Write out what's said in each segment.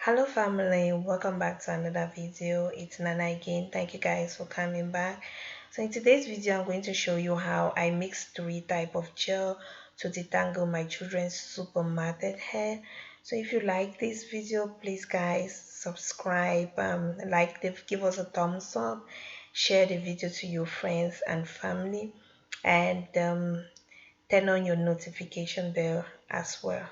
Hello family, welcome back to another video. It's Nana again. Thank you guys for coming back. So in today's video, I'm going to show you how I mix three type of gel to detangle my children's super matted hair. So if you like this video, please guys subscribe, give us a thumbs up, share the video to your friends and family, and turn on your notification bell as well.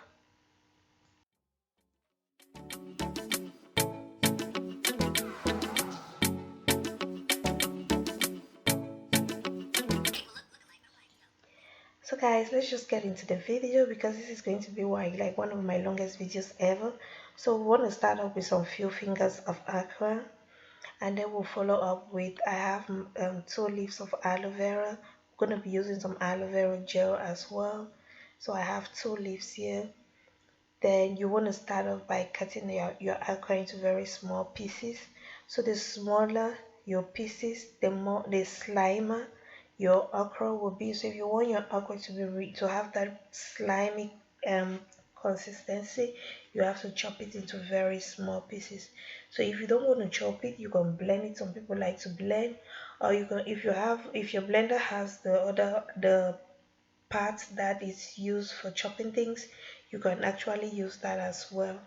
So guys, let's just get into the video because this is going to be like one of my longest videos ever. So we want to start off with some few fingers of okra, and then we'll follow up with I have 2 leaves of aloe vera. I'm going to be using some aloe vera gel as well. So I have 2 leaves here. Then you want to start off by cutting your okra into very small pieces. So the smaller your pieces, the slimer your okra will be. So if you want your okra to to have that slimy um consistency, you have to chop it into very small pieces. So if you don't want to chop it, you can blend it. Some people like to blend, or you can if your blender has the part that is used for chopping things, you can actually use that as well.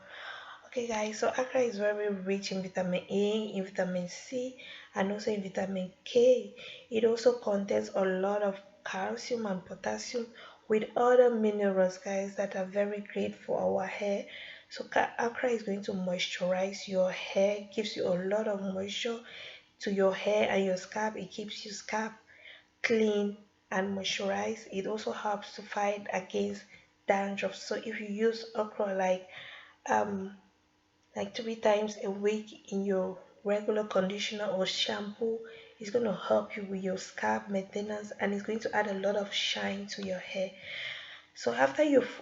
Okay guys, so okra is very rich in vitamin A, in vitamin C, and also in vitamin K. It also contains a lot of calcium and potassium with other minerals guys that are very great for our hair. So okra is going to moisturize your hair, gives you a lot of moisture to your hair and your scalp. It keeps your scalp clean and moisturize. It also helps to fight against dandruff. So if you use okra um like 3 times a week in your regular conditioner or shampoo, it's going to help you with your scalp maintenance, and it's going to add a lot of shine to your hair. So after you've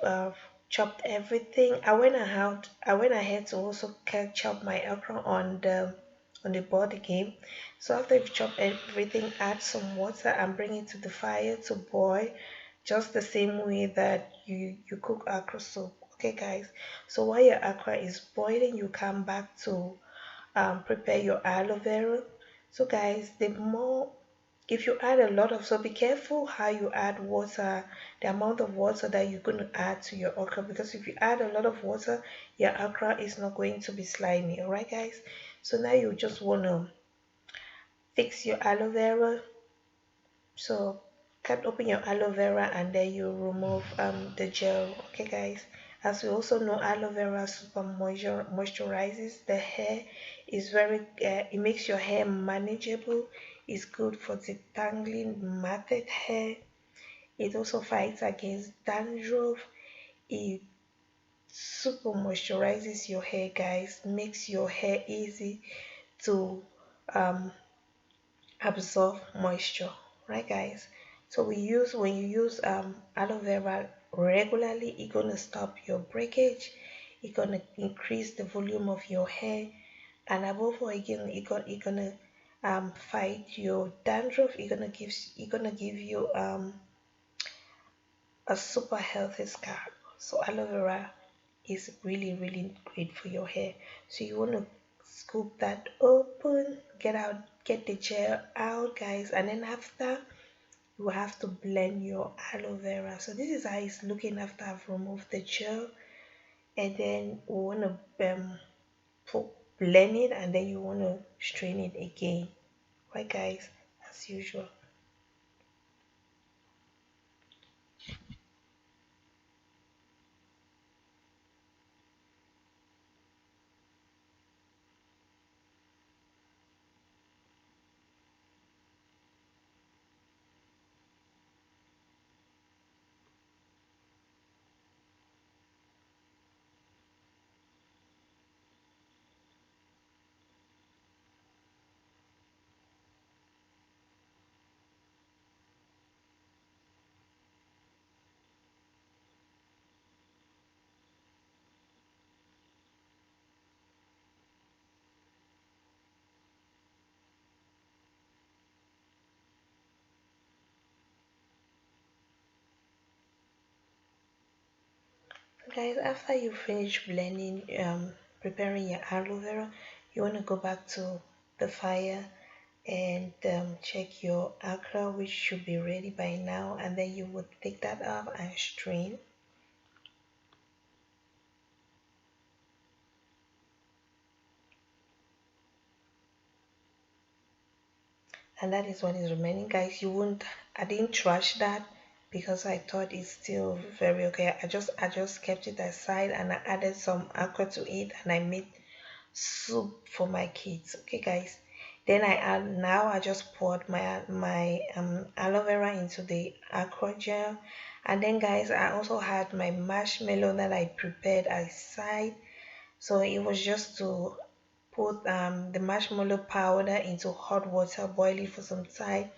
chopped everything, I went ahead to also chop my okra on the board again. So after you've chopped everything, add some water and bring it to the fire to boil, just the same way that you cook okra soup. Okay, guys. So while your okra is boiling, you come back to prepare your aloe vera. So guys, the more if you add a lot of, so be careful how you add water, the amount of water that you're going to add to your okra, because if you add a lot of water, your okra is not going to be slimy. All right guys, so now you just want to fix your aloe vera. So cut open your aloe vera and then you remove the gel. Okay guys, as we also know, aloe vera super moisturizes the hair. Is very it makes your hair manageable. It's good for detangling matted hair. It also fights against dandruff. It super moisturizes your hair guys, makes your hair easy to um absorb moisture, right guys? So when you use aloe vera regularly, it's gonna stop your breakage, it's gonna increase the volume of your hair, and above all again it's gonna fight your dandruff. It's gonna give you a super healthy scalp. So aloe vera is really great for your hair. So you want to scoop that open, get the gel out guys, and then after you have to blend your aloe vera. So this is how it's looking after I've removed the gel, and then we want to blend it, and then you want to strain it again, right guys, as usual. Guys, after you finish blending preparing your aloe vera, you want to go back to the fire and check your okra, which should be ready by now, and then you would take that off and strain. And that is what is remaining, guys. You won't, I didn't trash that because I thought it's still very okay. I just kept it aside and I added some okra to it and I made soup for my kids. Okay, guys. Then I just poured my aloe vera into the okragel, and then guys, I also had my marshmallow that I prepared aside. So it was just to put the marshmallow powder into hot water, boil it for some time,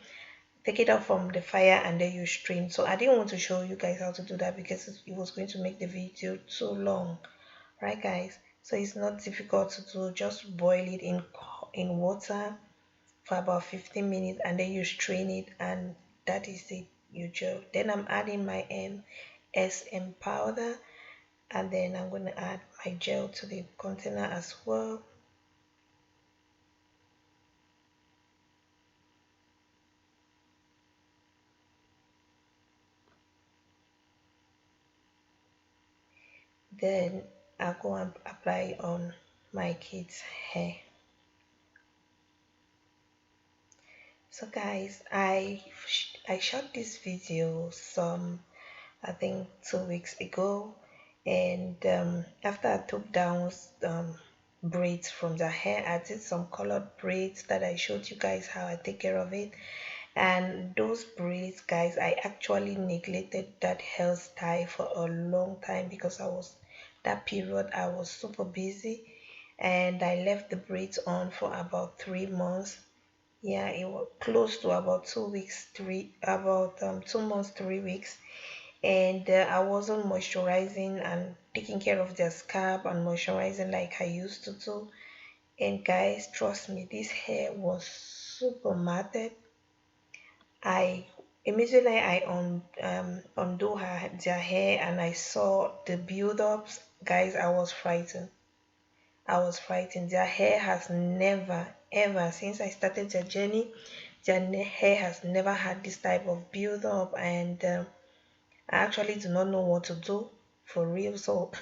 take it out from the fire, and then you strain. So I didn't want to show you guys how to do that because it was going to make the video too long, right, guys? So it's not difficult to do. Just boil it in water for about 15 minutes, and then you strain it, and that is it. You gel. Then I'm adding my SM powder, and then I'm going to add my gel to the container as well. Then I'll go and apply on my kids' hair. So guys, I shot this video some, I think, 2 weeks ago, and after I took down braids from the hair, I did some colored braids that I showed you guys how I take care of it. And those braids, guys, I actually neglected that hairstyle for a long time because that period I was super busy, and I left the braids on for about 3 months. Yeah, it was close to about 2 weeks, about 2 months, 3 weeks. And I wasn't moisturizing and taking care of their scalp and moisturizing like I used to do. And guys, trust me, this hair was super matted. I immediately undo their hair and I saw the build-ups. Guys, I was frightened. I was frightened. Their hair has never, ever, since I started their journey, hair has never had this type of build-up, and I actually do not know what to do for real. So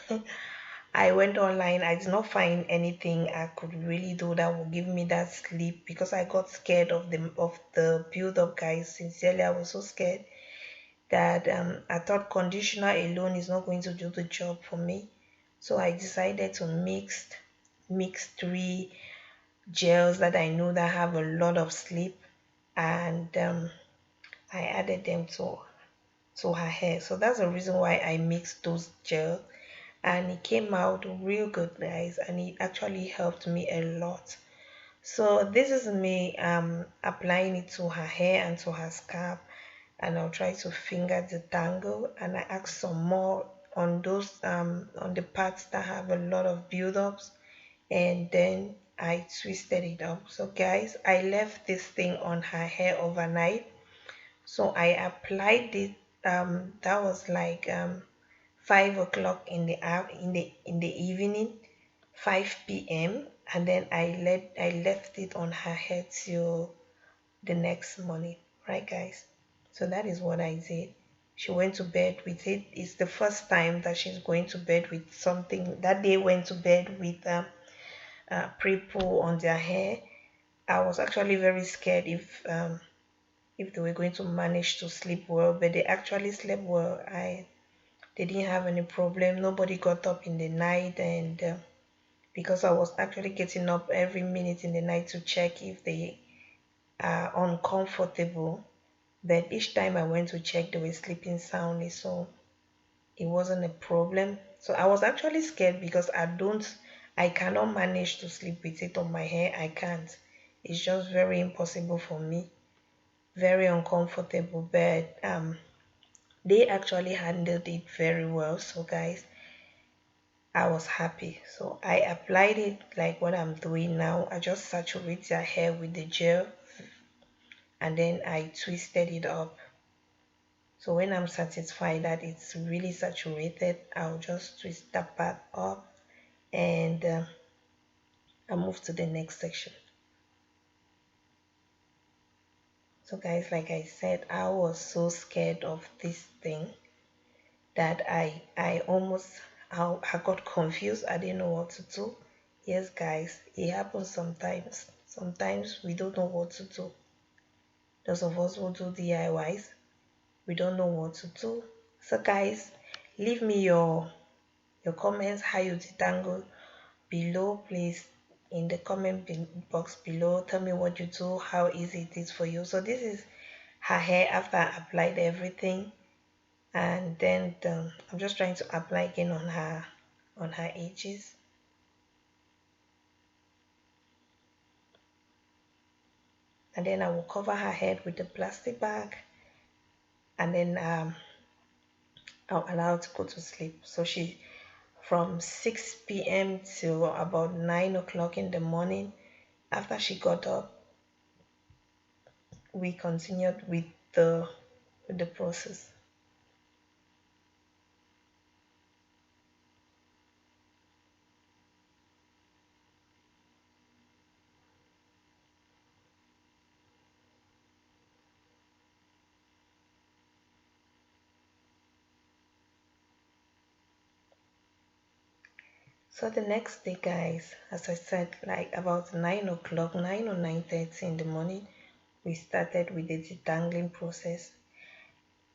I went online. I did not find anything I could really do that would give me that sleep because I got scared of the build-up, guys. Sincerely, I was so scared that I thought conditioner alone is not going to do the job for me. So I decided to mix three gels that I know that have a lot of sleep, and I added them to her hair. So that's the reason why I mixed those gels, and it came out real good, guys, and it actually helped me a lot. So this is me applying it to her hair and to her scalp, and I'll try to finger the tangle, and I add some more on those on the parts that have a lot of build-ups, and then I twisted it up. So guys, I left this thing on her hair overnight. So I applied it, that was like 5 o'clock in the evening, 5 p.m., and then I left it on her head till the next morning, right, guys? So that is what I did. She went to bed with it. It's the first time that she's going to bed with something. That day went to bed with pre-poo on their hair. I was actually very scared if they were going to manage to sleep well, but they actually slept well. They didn't have any problem. Nobody got up in the night, and because I was actually getting up every minute in the night to check if they are uncomfortable. But each time I went to check, they were sleeping soundly, so it wasn't a problem. So I was actually scared because I cannot manage to sleep with it on my hair. I can't. It's just very impossible for me. Very uncomfortable, but they actually handled it very well. So guys, I was happy. So I applied it like what I'm doing now. I just saturate their hair with the gel, and then I twisted it up. So when I'm satisfied that it's really saturated, I'll just twist that part up, and and move to the next section. So guys, like I said, I was so scared of this thing that I got confused. I didn't know what to do. Yes, guys, it happens sometimes. Sometimes we don't know what to do. Those of us who do DIYs, we don't know what to do. So guys, leave me your comments how you detangle below, please, in the box below. Tell me what you do, how easy it is for you. So this is her hair after I applied everything, and then I'm just trying to apply again on her edges. And then I will cover her head with the plastic bag, and then I'll allow her to go to sleep. So she from 6 p.m. till about 9 o'clock in the morning. After she got up, we continued with the process. So the next day, guys, as I said, like about 9 o'clock, 9 or 9:30 in the morning, we started with the detangling process.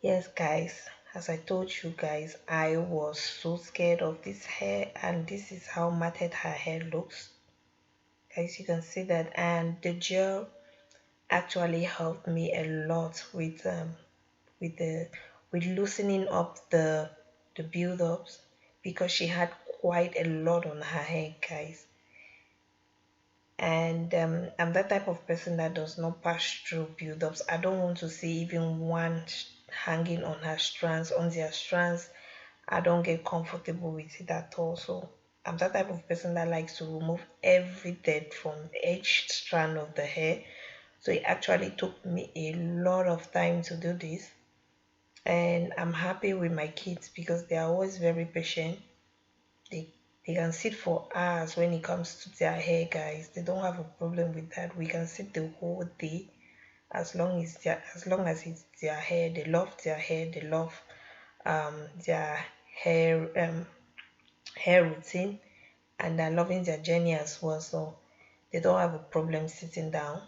Yes, guys, as I told you guys, I was so scared of this hair, and this is how matted her hair looks. Guys, you can see that, and the gel actually helped me a lot with the with loosening up the build-ups, because she had quite a lot on her hair, guys. And I'm that type of person that does not pass through build-ups. I don't want to see even one hanging on her strands, on their strands. I don't get comfortable with it at all. So I'm that type of person that likes to remove every dirt from each strand of the hair. So it actually took me a lot of time to do this. And I'm happy with my kids because they are always very patient. They can sit for hours when it comes to their hair, guys. They don't have a problem with that. We can sit the whole day as long as it's their hair. They love their hair. They love their hair hair routine, and they're loving their journey as well. So they don't have a problem sitting down.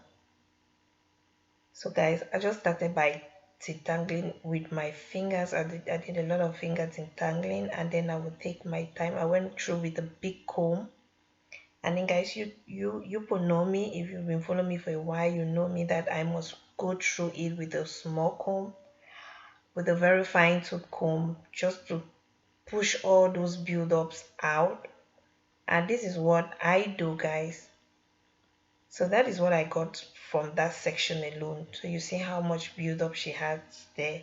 So guys, I just started by detangling with my fingers. I did a lot of finger detangling, and then I would take my time. I went through with a big comb. And then guys, you people know me. If you've been following me for a while, you know me that I must go through it with a small comb, with a very fine tooth comb, just to push all those build-ups out. And this is what I do, guys. So that is what I got from that section alone. So you see how much build-up she has there.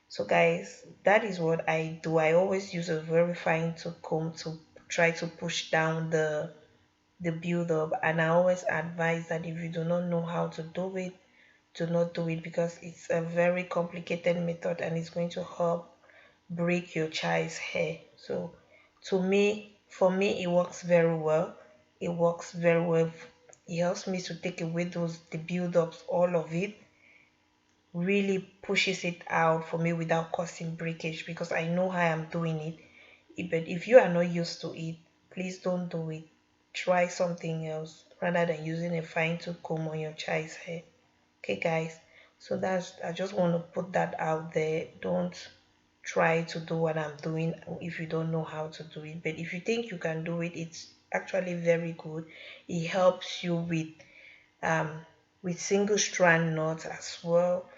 So guys, that is what I do. I always use a very fine tooth comb to try to push down the build up, and I always advise that if you do not know how to do it, do not do it, because it's a very complicated method and it's going to help break your child's hair. So to me, for me, it works very well. It works very well. It helps me to take away the build-ups, all of it really pushes it out for me without causing breakage, because I know how I'm doing it. But if you are not used to it, please don't do it. Try something else rather than using a fine tooth comb on your child's hair. Okay, guys. So that's, I just want to put that out there. Don't try to do what I'm doing if you don't know how to do it. But if you think you can do it, it's actually very good. It helps you um with single strand knots as well.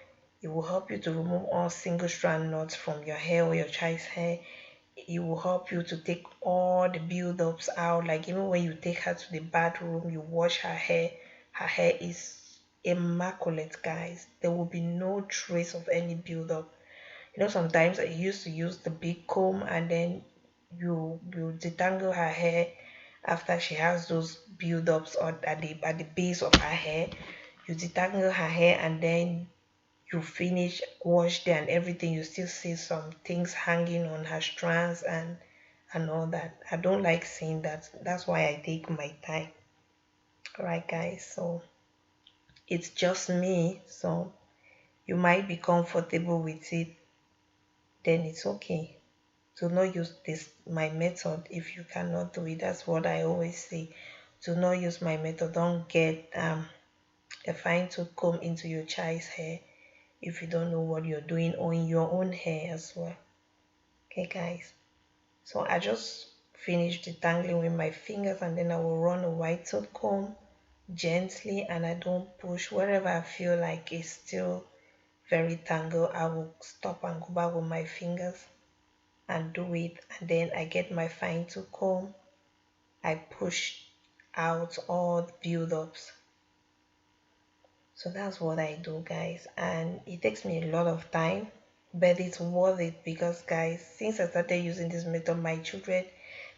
It will help you to remove all single strand knots from your hair or your child's hair. It will help you to take all the build-ups out. Like even when you take her to the bathroom, you wash her hair is immaculate, guys. There will be no trace of any build-up. You know, sometimes I used to use the big comb, and then you detangle her hair after she has those build-ups or at the base of her hair. You detangle her hair, and then you finish, wash there and everything, you still see some things hanging on her strands and all that. I don't like seeing that. That's why I take my time. Right, guys, so it's just me, so you might be comfortable with it, then it's okay. Do not use this my method if you cannot do it. That's what I always say. Do not use my method. Don't get a fine tooth comb into your child's hair if you don't know what you're doing, or in your own hair as well. Okay, guys. So I just finished detangling with my fingers, and then I will run a white tooth comb gently, and I don't push. Wherever I feel like it's still very tangled, I will stop and go back with my fingers and do it. And then I get my fine tooth comb, I push out all the build-ups. So that's what I do, guys, and it takes me a lot of time, but it's worth it because, guys, since I started using this method, my children,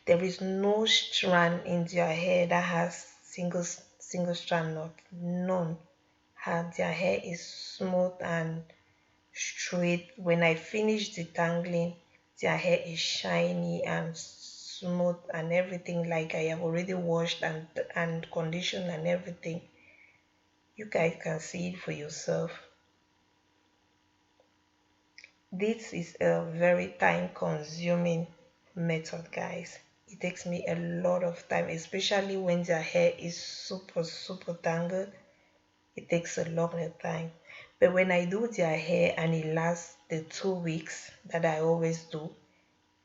there is no strand in their hair that has single strand knot. None. Their hair is smooth and straight. When I finish detangling, their hair is shiny and smooth and everything, like I have already washed and conditioned and everything. You guys can see it for yourself. This is a very time consuming method, guys. It takes me a lot of time, especially when their hair is super tangled. It takes a long time. But when I do their hair and it lasts the 2 weeks that I always do,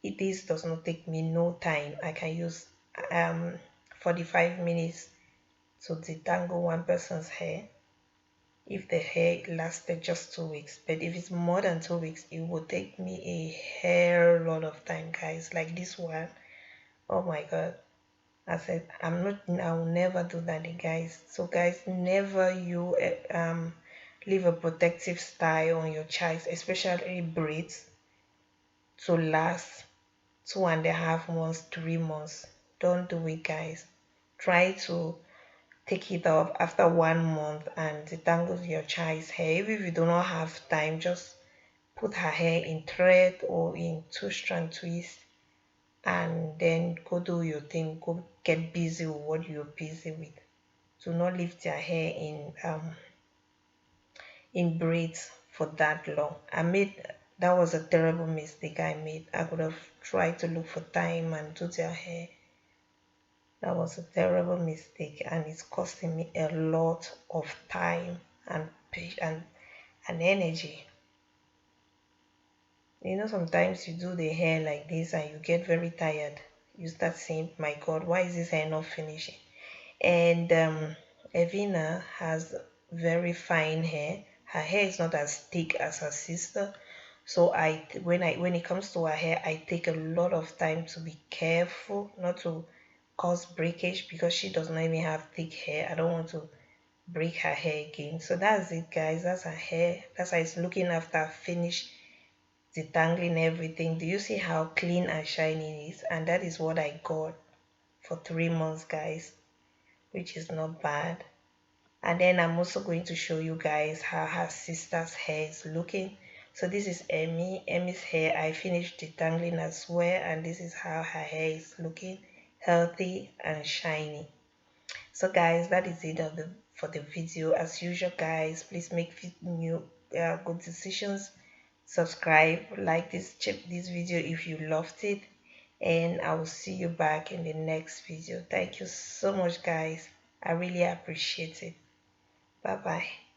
this does not take me no time. I can use um 45 minutes to detangle one person's hair if the hair lasted just 2 weeks. But if it's more than 2 weeks, it will take me a hell lot of time, guys. Like this one, oh my god. I said I'll never do that, guys. So guys, never you leave a protective style on your child, especially braids, to last 2.5 months, 3 months. Don't do it, guys. Try to take it off after 1 month and detangle your child's hair. If you do not have time, just put her hair in thread or in two-strand twist, and then go do your thing. Go get busy with what you're busy with. Do not leave their hair in braids for that long. That was a terrible mistake I made. I could have tried to look for time and do their hair. That was a terrible mistake, and it's costing me a lot of time and and energy. Sometimes you do the hair like this and you get very tired. You start saying, my God, why is this hair not finishing? And Evina has very fine hair. Her hair is not as thick as her sister. So when it comes to her hair, I take a lot of time to be careful not to cause breakage, because she does not even have thick hair. I don't want to break her hair again. So that's it, guys. That's her hair. That's how it's looking after I finish detangling everything. Do you see how clean and shiny it is? And that is what I got for 3 months, guys, which is not bad. And then I'm also going to show you guys how her sister's hair is looking. So this is Emmy's hair. I finished detangling as well, and this is how her hair is looking, healthy and shiny. So guys, that is it for the video. As usual, guys, please make good decisions. Subscribe, like this video if you loved it, and I will see you back in the next video. Thank you so much, guys. I really appreciate it. Bye bye.